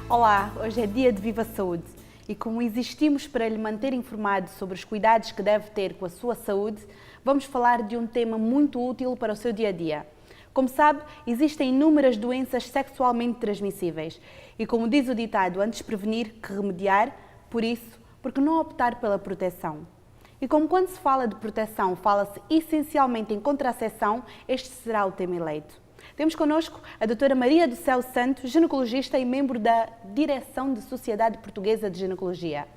Olá, hoje é dia de Viva Saúde e como existimos para lhe manter informado sobre os cuidados que deve ter com a sua saúde, vamos falar de um tema muito útil para o seu dia-a-dia. Como sabe, existem inúmeras doenças sexualmente transmissíveis e como diz o ditado, antes prevenir que remediar, por isso, por que não optar pela proteção? E como quando se fala de proteção, fala-se essencialmente em contracepção, este será o tema eleito. Temos connosco a doutora Maria do Céu Santos, ginecologista e membro da Direção da Sociedade Portuguesa de Ginecologia.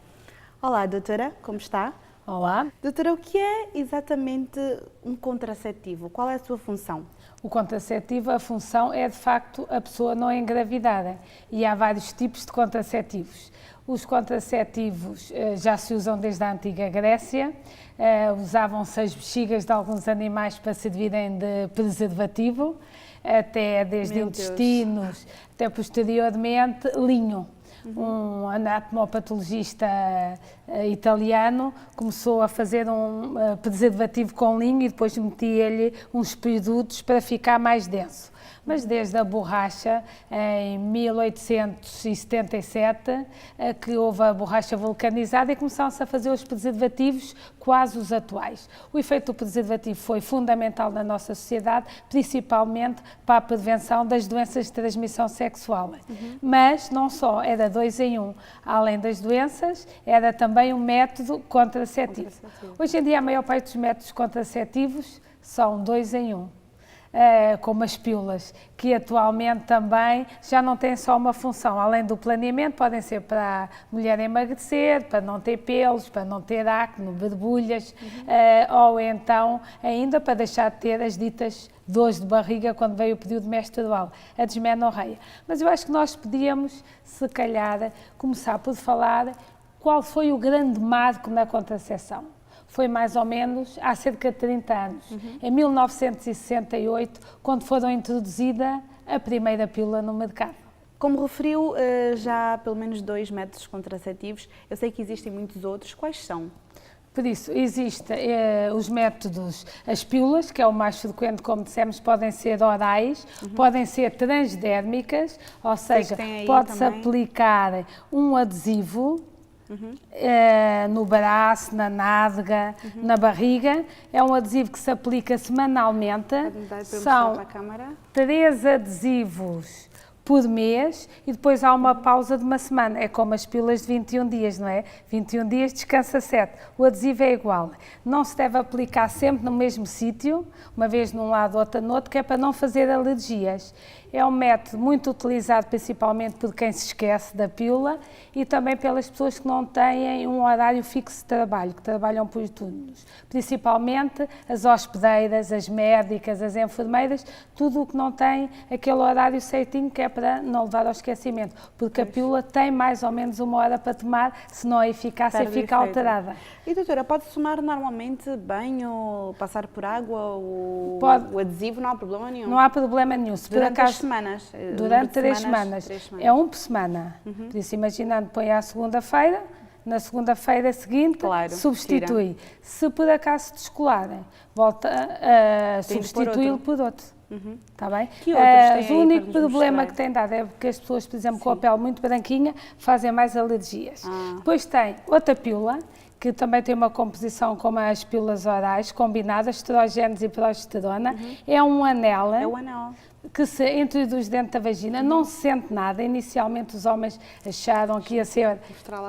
Olá, doutora, como está? Olá. Doutora, o que é exatamente um contraceptivo? Qual é a sua função? O contraceptivo, a função é de facto a pessoa não engravidada e há vários tipos de contraceptivos. Os contraceptivos já se usam desde a antiga Grécia, usavam-se as bexigas de alguns animais para servirem de preservativo, até desde intestinos, até posteriormente linho. Um anatomopatologista italiano começou a fazer um preservativo com linho e depois metia-lhe uns produtos para ficar mais denso. Mas desde a borracha, em 1877, que houve a borracha vulcanizada e começaram-se a fazer os preservativos quase os atuais. O efeito do preservativo foi fundamental na nossa sociedade, principalmente para a prevenção das doenças de transmissão sexual. Mas não só, era 2 em 1. Além das doenças, era também um método contraceptivo. Hoje em dia, a maior parte dos métodos contraceptivos são 2 em 1. Como as pílulas, que atualmente também já não têm só uma função, além do planeamento, podem ser para a mulher emagrecer, para não ter pelos, para não ter acne, borbulhas, ou então ainda para deixar de ter as ditas dores de barriga quando veio o período menstrual, a desmenorreia. Mas eu acho que nós podíamos, se calhar, começar por falar qual foi o grande marco na contracepção. Foi mais ou menos há cerca de 30 anos, em 1968, quando foram introduzida a primeira pílula no mercado. Como referiu, já há pelo menos 2 métodos contraceptivos, eu sei que existem muitos outros, quais são? Por isso, existem os métodos, as pílulas, que é o mais frequente, como dissemos, podem ser orais, podem ser transdérmicas, ou seja, pode-se aplicar um adesivo, no braço, na nádega, na barriga. É um adesivo que se aplica semanalmente. São 3 adesivos por mês e depois há uma pausa de uma semana. É como as pílulas de 21 dias, não é? 21 dias, descansa 7. O adesivo é igual. Não se deve aplicar sempre no mesmo sítio, uma vez num lado, outra no outro, que é para não fazer alergias. É um método muito utilizado principalmente por quem se esquece da pílula e também pelas pessoas que não têm um horário fixo de trabalho, que trabalham por turnos. Principalmente as hospedeiras, as médicas, as enfermeiras, tudo o que não tem aquele horário certinho que é para não levar ao esquecimento, porque a pílula tem mais ou menos 1 hora para tomar, senão a eficácia fica alterada. E doutora, pode-se tomar normalmente banho, passar por água, o adesivo, não há problema nenhum? Não há problema nenhum. Se durante por acaso, semanas? Durante 3 semanas. É 1 por semana. Por isso, imaginando, põe à segunda-feira, na segunda-feira seguinte, substitui. Tira. Se por acaso descolarem, volta a substituí-lo por outro. Está bem? O único problema que tem dado é que as pessoas, por exemplo, com a pele muito branquinha, fazem mais alergias. Depois tem outra pílula, que também tem uma composição como as pílulas orais, combinadas, estrogénios e progesterona. É um anel. É o anel. Que se introduz dentro da vagina, não se sente nada. Inicialmente os homens acharam que ia ser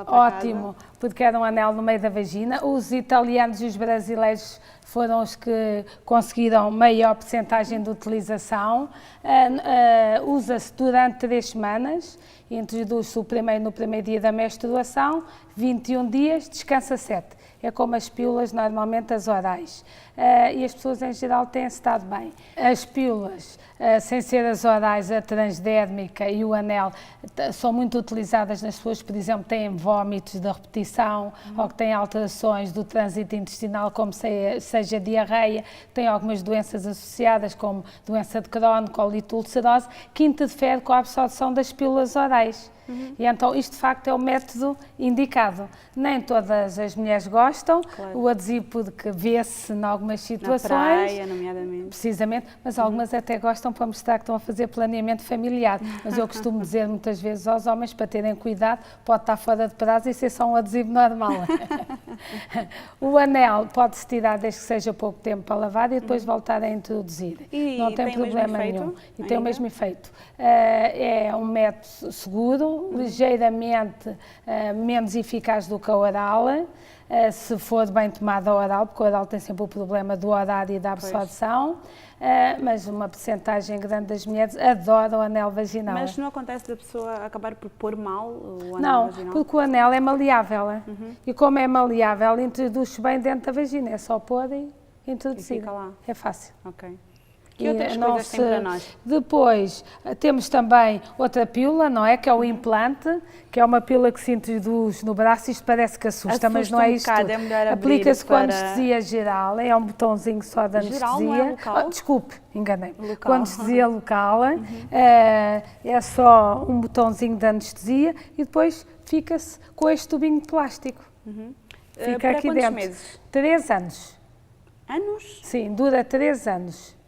ótimo, porque era um anel no meio da vagina. Os italianos e os brasileiros foram os que conseguiram maior percentagem de utilização. Usa-se durante 3 semanas, introduz-se no primeiro dia da menstruação, 21 dias, descansa 7. É como as pílulas, normalmente as orais. E as pessoas em geral têm estado bem. As pílulas, sem ser as orais, a transdérmica e o anel, são muito utilizadas nas pessoas que, por exemplo, têm vômitos da repetição ou que têm alterações do trânsito intestinal, como seja diarreia, têm algumas doenças associadas, como doença de Crohn, colite ulcerosa, que interfere com a absorção das pílulas orais. E então isto de facto é o método indicado. Nem todas as as mulheres gostam, o adesivo porque vê-se em algumas situações. Na praia, nomeadamente. Precisamente, mas algumas até gostam para mostrar que estão a fazer planeamento familiar. Mas eu costumo dizer muitas vezes aos homens, para terem cuidado, pode estar fora de prazo e ser só um adesivo normal. O anel pode-se tirar desde que seja pouco tempo para lavar e depois voltar a introduzir. Não tem problema nenhum. E tem o mesmo efeito. É um método seguro, ligeiramente menos eficaz do que a oral, se for bem tomada a oral, porque a oral tem sempre o problema do horário e da absorção, mas uma percentagem grande das mulheres adora o anel vaginal. Mas não acontece da pessoa acabar por pôr mal o anel vaginal? Não, porque o anel é maleável, e como é maleável, introduz-se bem dentro da vagina, é só pôr e introduzir. E fica lá. É fácil. Ok. Que outras coisas tem para nós? Depois, temos também outra pílula, não é? Que é o implante, que é uma pílula que se introduz no braço, isto parece que assusta, mas não é isto. Aplica-se com anestesia geral, é um botãozinho só de anestesia. Geral, não é local? Desculpe, enganei-me. Com anestesia local, é só um botãozinho de anestesia e depois fica-se com este tubinho de plástico. Fica para aqui quantos dentro. meses? 3 anos. Anos? Sim, dura 3 anos.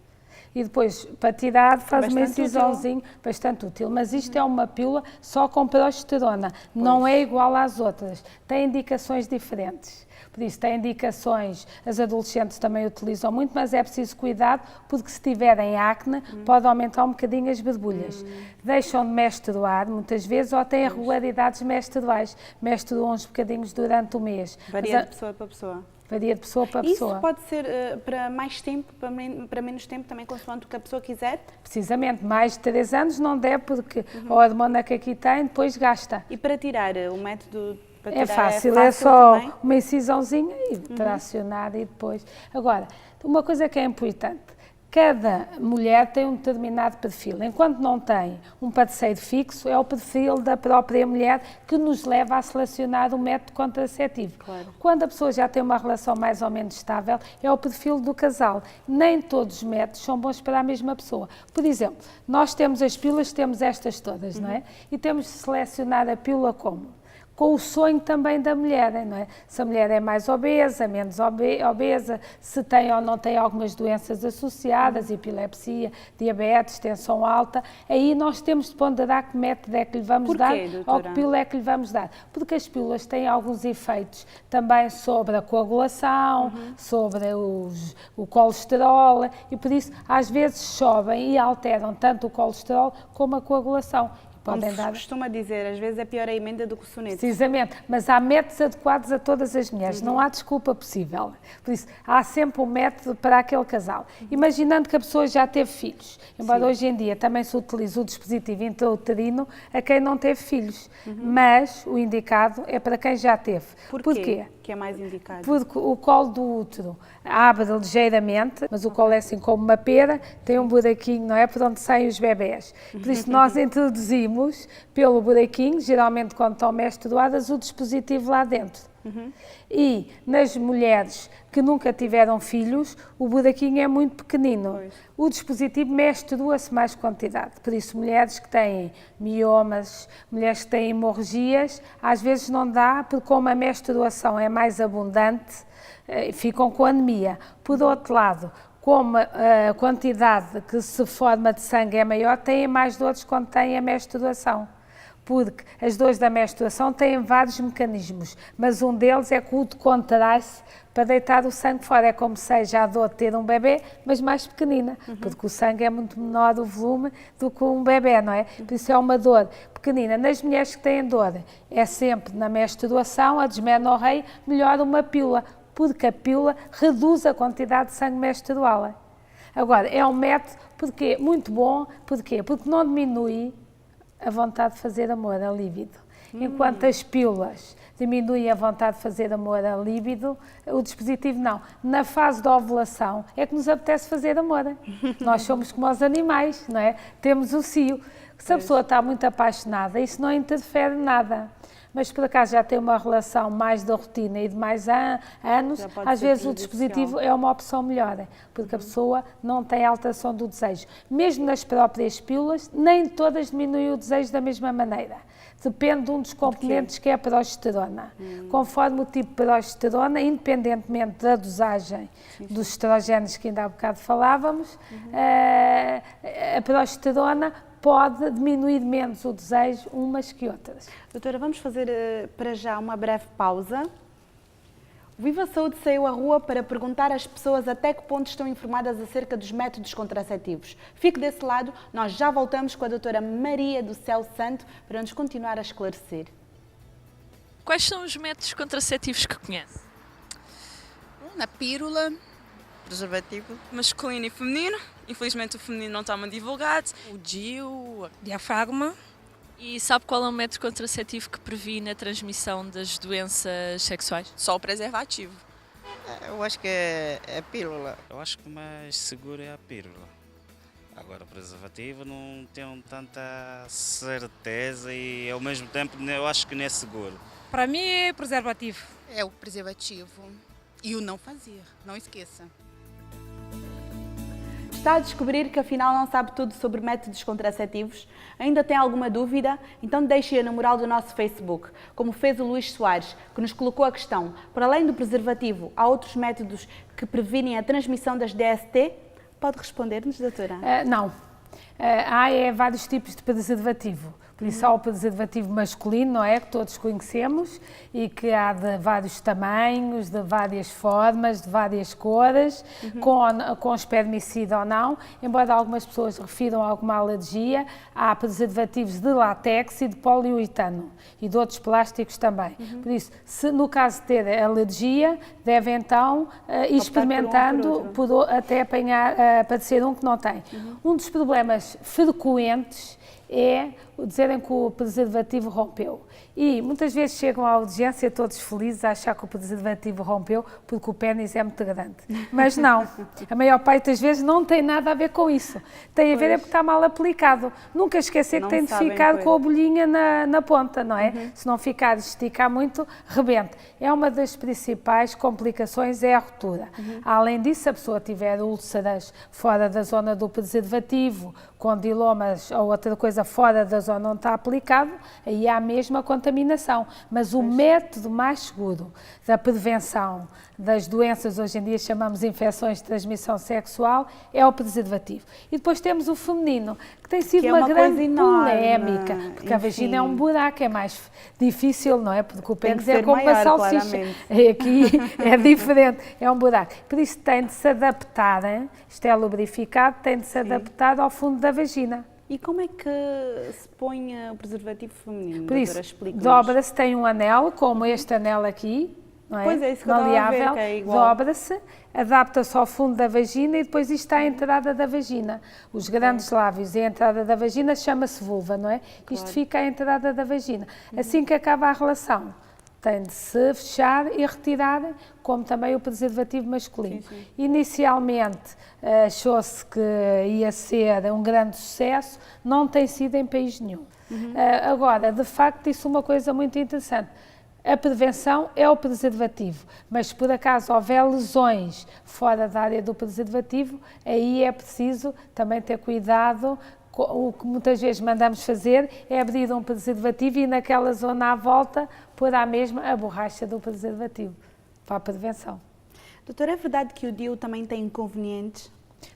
E depois, para tirar, faz uma incisãozinha bastante útil. Mas isto é uma pílula só com progesterona, não é igual às outras. Tem indicações diferentes. Por isso, tem indicações, as adolescentes também utilizam muito, mas é preciso cuidado, porque se tiverem acne, pode aumentar um bocadinho as borbulhas. Deixam de menstruar, muitas vezes, ou têm irregularidades menstruais. Menstruam uns bocadinhos durante o mês. Varia de pessoa para pessoa. Varia de pessoa para pessoa. Isso pode ser para mais tempo, para menos tempo, também consoante o que a pessoa quiser? Precisamente, mais de 3 anos não deve, porque a hormona que aqui tem depois gasta. E para tirar, o método para tirar é fácil só também? Uma incisãozinha e tracionar e depois. Agora, uma coisa que é importante, cada mulher tem um determinado perfil. Enquanto não tem um parceiro fixo, é o perfil da própria mulher que nos leva a selecionar o método contraceptivo. Claro. Quando a pessoa já tem uma relação mais ou menos estável, é o perfil do casal. Nem todos os métodos são bons para a mesma pessoa. Por exemplo, nós temos as pílulas, temos estas todas, não é? E temos de selecionar a pílula como? Com o sonho também da mulher, não é? Se a mulher é mais obesa, menos obesa, se tem ou não tem algumas doenças associadas, epilepsia, diabetes, tensão alta, aí nós temos de ponderar que método é que lhe vamos dar ou que pílula é que lhe vamos dar. Porque as pílulas têm alguns efeitos também sobre a coagulação, sobre o colesterol, e por isso às vezes sobem e alteram tanto o colesterol como a coagulação. Como se costuma dizer, às vezes é pior a emenda do que o soneto. Precisamente, mas há métodos adequados a todas as mulheres, não há desculpa possível. Por isso, há sempre um método para aquele casal. Imaginando que a pessoa já teve filhos, embora hoje em dia também se utilize o dispositivo intrauterino a quem não teve filhos, mas o indicado é para quem já teve. Porquê? Que é mais indicado? Porque o colo do útero abre ligeiramente, mas o colo é assim como uma pera, tem um buraquinho, não é? Por onde saem os bebés. Por isso nós introduzimos pelo buraquinho, geralmente quando estão menstruadas, o dispositivo lá dentro. E nas mulheres que nunca tiveram filhos, o buraquinho é muito pequenino. O dispositivo menstrua-se mais quantidade. Por isso, mulheres que têm miomas, mulheres que têm hemorragias, às vezes não dá, porque como a menstruação é mais abundante, ficam com anemia. Por outro lado, como a quantidade que se forma de sangue é maior, têm mais dores quando têm a menstruação. Porque as dores da menstruação têm vários mecanismos, mas um deles é que o útero contrai-se para deitar o sangue fora. É como seja a dor de ter um bebê, mas mais pequenina, porque o sangue é muito menor o volume do que um bebê, não é? Por isso é uma dor pequenina. Nas mulheres que têm dor, é sempre na menstruação, a desmenorreia, melhor uma pílula, porque a pílula reduz a quantidade de sangue menstrual. Agora, é um método porque, muito bom, porquê? Porque não diminui a vontade de fazer amor, a líbido. Enquanto as pílulas diminuem a vontade de fazer amor, a líbido, o dispositivo não. Na fase da ovulação é que nos apetece fazer amor. Nós somos como os animais, não é? Temos o cio. Se a pessoa está muito apaixonada, isso não interfere nada. mas por acaso já tem uma relação mais da rotina e de mais anos, às vezes o dispositivo é uma opção melhor, porque a pessoa não tem alteração do desejo. Mesmo nas próprias pílulas, nem todas diminuem o desejo da mesma maneira. Depende de um dos componentes que é a progesterona. Conforme o tipo de progesterona, independentemente da dosagem dos estrogénios que ainda há bocado falávamos, a progesterona pode diminuir menos o desejo umas que outras. Doutora, vamos fazer para já uma breve pausa. O Viva Saúde saiu à rua para perguntar às pessoas até que ponto estão informadas acerca dos métodos contraceptivos. Fique desse lado, nós já voltamos com a doutora Maria do Céu Santo para nos continuar a esclarecer. Quais são os métodos contraceptivos que conhece? Na pílula, preservativo masculino e feminino. Infelizmente o feminino não está muito divulgado. O DIU, diafragma. E sabe qual é o método contraceptivo que previne a transmissão das doenças sexuais? Só o preservativo. Eu acho que é a pílula. Eu acho que o mais seguro é a pílula. Agora, o preservativo não tenho tanta certeza e, ao mesmo tempo, eu acho que não é seguro. Para mim é preservativo. É o preservativo. E o não fazer, não esqueça. Está a descobrir que afinal não sabe tudo sobre métodos contraceptivos? Ainda tem alguma dúvida? Então deixe-a no mural do nosso Facebook, como fez o Luís Soares, que nos colocou a questão: para além do preservativo, há outros métodos que previnem a transmissão das DST? Pode responder-nos, doutora? Não. Há vários tipos de preservativo. Por isso há o preservativo masculino, não é? Que todos conhecemos e que há de vários tamanhos, de várias formas, de várias cores, com espermicida ou não. Embora algumas pessoas refiram a alguma alergia, há preservativos de látex e de poliuretano e de outros plásticos também. Por isso, se no caso de ter alergia, deve então ir experimentando até apanhar, padecer um que não tem. Um dos problemas frequentes é dizerem que o preservativo rompeu. E muitas vezes chegam à urgência todos felizes a achar que o preservativo rompeu porque o pênis é muito grande. Mas não, a maior parte das vezes não tem nada a ver com isso. Tem a ver é porque está mal aplicado. Nunca esquecer que tem de ficar com a bolhinha na ponta, não é? Se não ficar, esticar muito, rebenta. É uma das principais complicações, é a ruptura. Além disso, se a pessoa tiver úlceras fora da zona do preservativo, condilomas ou outra coisa fora da zona onde está aplicado, aí há mesmo a contaminação. Mas o método mais seguro da prevenção das doenças, hoje em dia chamamos infecções de transmissão sexual, é o preservativo. E depois temos o feminino, que tem sido uma grande polémica, porque a vagina é um buraco, é mais difícil, não é? Porque o pênis é como uma salsicha. Aqui é diferente, é um buraco. Por isso tem de se adaptar, hein? Isto é lubrificado, tem de se adaptar ao fundo da vagina. E como é que se põe o preservativo feminino? Por isso, dobra-se, tem um anel, como este anel aqui, não é? Pois é, isso que eu estava a ver, que é igual. Dobra-se, adapta-se ao fundo da vagina e depois isto está a entrada da vagina. Os grandes lábios e a entrada da vagina chama-se vulva, não é? Isto fica à entrada da vagina. Assim que acaba a relação, tem de se fechar e retirar, como também o preservativo masculino. Inicialmente achou-se que ia ser um grande sucesso, não tem sido em país nenhum. Agora, de facto, isso é uma coisa muito interessante. A prevenção é o preservativo, mas se por acaso houver lesões fora da área do preservativo, aí é preciso também ter cuidado. O que muitas vezes mandamos fazer é abrir um preservativo e naquela zona à volta pôr à mesma a borracha do preservativo, para a prevenção. Doutora, é verdade que o DIU também tem inconvenientes?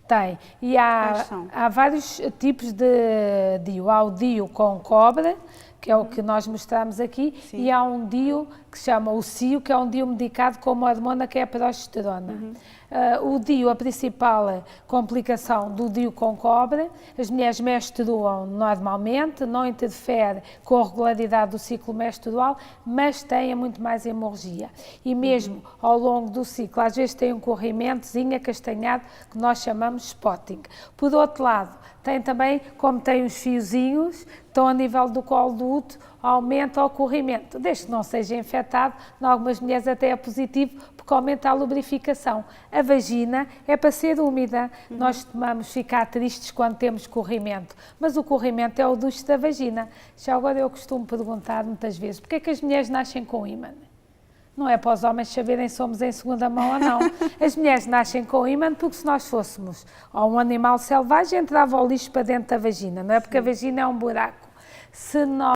Tem, e há vários tipos de DIU. Há o DIU com cobre, que é o que nós mostramos aqui, e há um DIU que se chama o CIO, que é um DIU medicado com uma hormona que é a progesterona. O DIU, a principal complicação do DIU com cobre, as mulheres menstruam normalmente, não interfere com a regularidade do ciclo menstrual, mas têm muito mais hemorragia. E mesmo ao longo do ciclo, às vezes tem um corrimentozinho acastanhado que nós chamamos spotting. Por outro lado, tem também, como tem os fiozinhos, estão a nível do colo do útero, aumenta o corrimento, desde que não seja infectado, em algumas mulheres até é positivo, porque aumenta a lubrificação. A vagina é para ser úmida, nós tomamos ficar tristes quando temos corrimento, mas o corrimento é o duche da vagina. Já agora eu costumo perguntar muitas vezes, porquê é que as mulheres nascem com ímã? Não é para os homens saberem se somos em segunda mão ou não. As mulheres nascem com ímã porque se nós fôssemos ou um animal selvagem entrava o lixo para dentro da vagina, não é? Porque a vagina é um buraco. Se nós